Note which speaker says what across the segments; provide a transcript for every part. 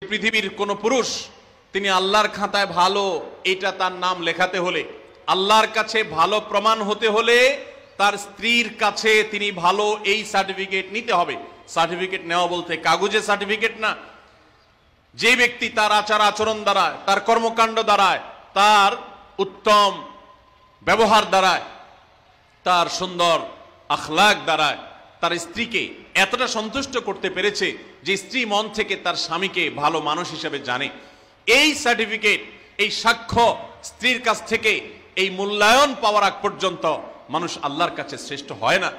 Speaker 1: পৃথিবীর কোন পুরুষ তিনি আল্লাহর খাতায় ভালো এটা তার নাম লেখাতে হলে, আল্লাহর কাছে ভালো প্রমাণ হতে হলে তার স্ত্রীর কাছে তিনি ভালো এই সার্টিফিকেট নিতে হবে। সার্টিফিকেট নেওয়া বলতে কাগজে সার্টিফিকেট না। যে ব্যক্তি তার আচার আচরণ দ্বারা, তার কর্মকাণ্ড দ্বারায়, তার উত্তম ব্যবহার দ্বারায়, তার সুন্দর আখলাক দ্বারায় তার স্ত্রীকে এতটা সন্তুষ্ট করতে পেরেছে যে স্ত্রী মন থেকে তার স্বামীকে ভালো মানুষ হিসেবে জানে, এই সার্টিফিকেট, এই সাক্ষ্য স্ত্রীর কাছ থেকে এই মূল্যায়ন পাওয়ার আগ পর্যন্ত মানুষ আল্লাহর কাছে শ্রেষ্ঠ হয় না।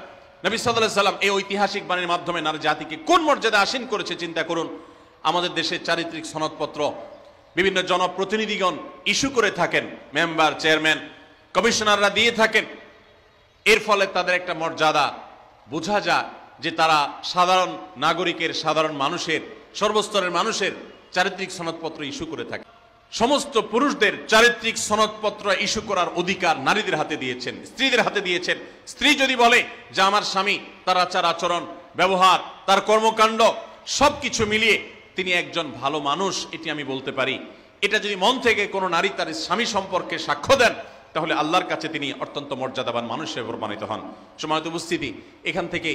Speaker 1: নবী সাল্লাল্লাহু আলাইহি সাল্লাম এই ঐতিহাসিক বাণীর মাধ্যমে নারী জাতিকে কোন মর্যাদা আসীন করেছে চিন্তা করুন। আমাদের দেশের চারিত্রিক সনদপত্র বিভিন্ন জনপ্রতিনিধিগণ ইস্যু করে থাকেন, মেম্বার, চেয়ারম্যান, কমিশনাররা দিয়ে থাকেন। এর ফলে তাদের একটা মর্যাদা বোঝা যায় যে তারা সাধারণ নাগরিকের, সাধারণ মানুষের, সর্বস্তরের মানুষের চারিত্রিক সনদপত্র ইস্যু করে থাকে। সমস্ত পুরুষদের চারিত্রিক সনদপত্র ইস্যু করার অধিকার নারীদের হাতে দিয়েছেন, স্ত্রীদের হাতে দিয়েছেন। স্ত্রী যদি বলে যে আমার স্বামী, তার আচার আচরণ, ব্যবহার, তার কর্মকাণ্ড সবকিছু মিলিয়ে তিনি একজন ভালো মানুষ, এটি আমি বলতে পারি, এটা যদি মন থেকে কোনো নারী তার স্বামী সম্পর্কে সাক্ষ্য দেন, তাহলে আল্লাহর কাছে তিনি অত্যন্ত মর্যাদাবান মানুষ হিসেবে প্রমাণিত হন। সম্মানিত উপস্থিতি, এখান থেকে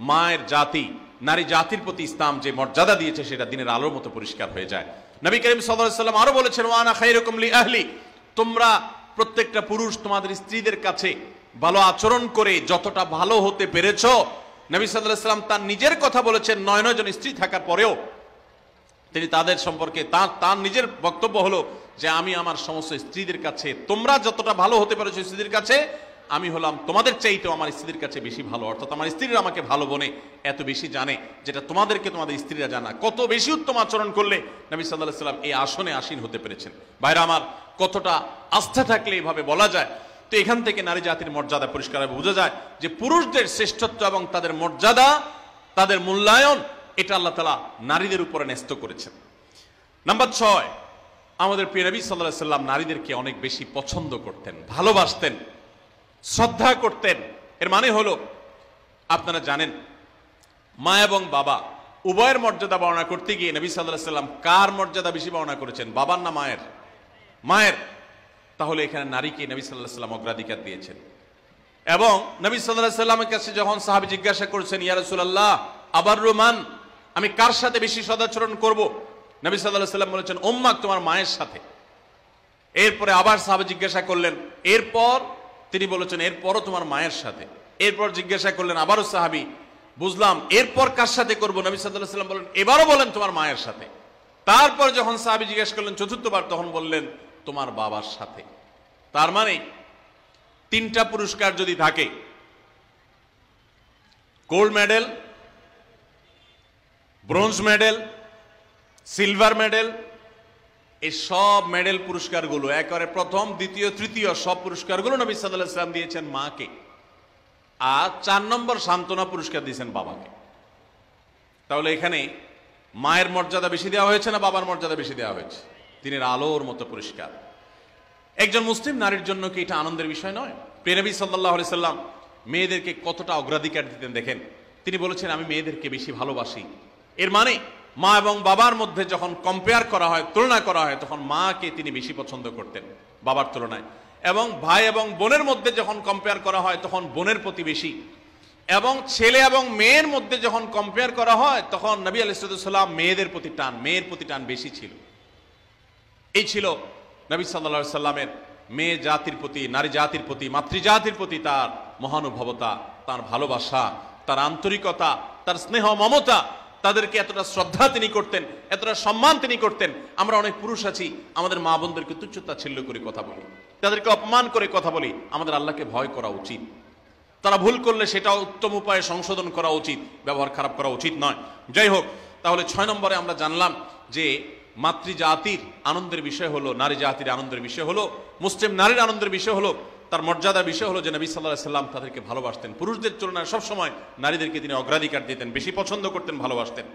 Speaker 1: মায়ের জাতি, নারী জাতির প্রতি ইসলাম যে মর্যাদা দিয়েছে সেটা দিনের আলোর মতো পরিষ্কার হয়ে যায়। নবী করিম সাল্লাল্লাহু আলাইহি সাল্লাম আরো বলেছেন, ওয়া আনা খায়রুকুম লি আহলি, তোমরা প্রত্যেকটা পুরুষ তোমাদের স্ত্রীদের কাছে ভালো আচরণ করে যতটা ভালো হতে পেরেছো, নবী সাল্লাল্লাহু আলাইহি সাল্লাম তার নিজের কথা বলেছেন। 9 জন স্ত্রী থাকার পরেও তিনি তাদের সম্পর্কে তার নিজের বক্তব্য হলো যে আমি আমার সমস্ত স্ত্রীদের কাছে, তোমরা যতটা ভালো হতে পেরেছো স্ত্রীদের কাছে, আমি হলাম তোমাদের চাইতেও আমার স্ত্রীদের কাছে বেশি ভালো। অর্থাৎ আমার স্ত্রীরা আমাকে ভালো বনে এত বেশি জানে, যেটা তোমাদেরকে তোমাদের স্ত্রীরা জানা। কত বেশি উত্তম আচরণ করলে নবী সাল্লাল্লাহু আলাইহি সাল্লাম এই আসনে আসীন হতে পেরেছেন। ভাইরা আমার, কতটা আস্থা থাকলে এইভাবে বলা যায়। তো এখান থেকে নারী জাতির মর্যাদা পরিষ্কারভাবে বোঝা যায় যে পুরুষদের শ্রেষ্ঠত্ব এবং তাদের মর্যাদা, তাদের মূল্যায়ন, এটা আল্লাহ তাআলা নারীদের উপরে ন্যস্ত করেছেন। নাম্বার 6, আমাদের প্রিয় নবী সাল্লাল্লাহু আলাইহি সাল্লাম নারীদেরকে অনেক বেশি পছন্দ করতেন, ভালোবাসতেন, শ্রদ্ধা করতেন। এর মানে হলো, আপনারা জানেন, মা এবং বাবা উভয়ের মর্যাদা বর্ণনা করতে গিয়ে নবী সাল্লাল্লাহু আলাইহি সাল্লাম কার মর্যাদা বেশি বর্ণনা করেছেন, বাবার না মায়ের? মায়ের। তাহলে এখানে নারীকে নবী সাল্লাল্লাহু আলাইহি সাল্লাম অগ্রাধিকার দিয়েছেন। এবং নবী সাল্লাল্লাহু আলাইহি সাল্লামের কাছে যখন সাহাবী জিজ্ঞাসা করেছেন, ইয়া রাসূলুল্লাহ আবাররু মান, আমি কার সাথে বেশি সদাচরণ করব? নবী সাল্লাল্লাহু আলাইহি সাল্লাম বলেছেন, উম্মাক, তোমার মায়ের সাথে। এরপরে আবার সাহাবী জিজ্ঞাসা করলেন, এরপর তিনি বলেছেন, এরপরও তোমার মায়ের সাথে। এরপর জিজ্ঞাসা করলেন আবারও সাহাবী, বুঝলাম, এরপর কার সাথে করব? নবী সাল্লাল্লাহু আলাইহি সাল্লাম বলেন, এবারও বলেন তোমার মায়ের সাথে। তারপর যখন সাহাবী জিজ্ঞাসা করলেন চতুর্থবার, তখন বললেন তোমার বাবার সাথে। তার মানে 3টা পুরস্কার যদি থাকে, gold medal, bronze medal, silver medal, এই সব মেডেল পুরস্কারগুলো একেবারে প্রথম, দ্বিতীয়, তৃতীয় সব পুরস্কারগুলো নবী সাল্লাল্লাহু আলাইহি সাল্লাম দিয়েছেন মাকে। আর 4 নম্বর সান্ত্বনা পুরস্কার দিয়েছেন বাবাকে। তাহলে এখানে মায়ের মর্যাদা বেশি দেওয়া হয়েছে না বাবার মর্যাদা বেশি দেওয়া হয়েছে? দিনের আলোর মতো পরিষ্কার। একজন মুসলিম নারীর জন্য কি এটা আনন্দের বিষয় নয়? প্রিয় নবী সাল্লাল্লাহু আলাইহি সাল্লাম মেয়েদেরকে কতটা অগ্রাধিকার দিতেন দেখেন। তিনি বলেছেন, আমি মেয়েদেরকে বেশি ভালোবাসি। এর মানে মা এবং বাবার মধ্যে যখন কম্পেয়ার করা হয়, তুলনা করা হয়, তখন মাকে তিনি বেশি পছন্দ করতেন বাবার তুলনায়। এবং ভাই এবং বোনের মধ্যে যখন কম্পেয়ার করা হয়, তখন বোনের প্রতি বেশি। এবং ছেলে এবং মেয়ের মধ্যে যখন কম্পেয়ার করা হয়, তখন নবী আলাইহিস সালাম মেয়েদের প্রতি টান, মেয়ের প্রতি টান বেশি ছিল। এই ছিল নবী সাল্লাল্লাহু আলাইহি সাল্লামের মেয়ে জাতির প্রতি, নারী জাতির প্রতি, মাতৃজাতির প্রতি তার মহানুভবতা, তার ভালোবাসা, তার আন্তরিকতা, তার স্নেহ মমতা। তাদেরকে এতটা শ্রদ্ধা তিনি করতেন, এতটা সম্মান তিনি করতেন। আমরা অনেক পুরুষ আছি, আমাদের মা বোনদেরকে তুচ্ছতাচ্ছিল্য করে কথা বলি, তাদেরকে অপমান করে কথা বলি। আমাদের আল্লাহকে ভয় করা উচিত। তারা ভুল করলে সেটা উত্তম উপায়ে সংশোধন করা উচিত, ব্যবহার খারাপ করা উচিত নয়। যাই হোক, তাহলে 6 নম্বরে আমরা জানলাম যে মাতৃজাতির আনন্দের বিষয় হলো, নারী জাতির আনন্দের বিষয় হলো, মুসলিম নারীর আনন্দের বিষয় হলো, তার মর্যাদার বিষয় হলো যে নবী সাল্লাল্লাহু আলাইহি সাল্লাম তাদেরকে ভালোবাসতেন। পুরুষদের তুলনায় সবসময় নারীদেরকে তিনি অগ্রাধিকার দিতেন, বেশি পছন্দ করতেন, ভালোবাসতেন।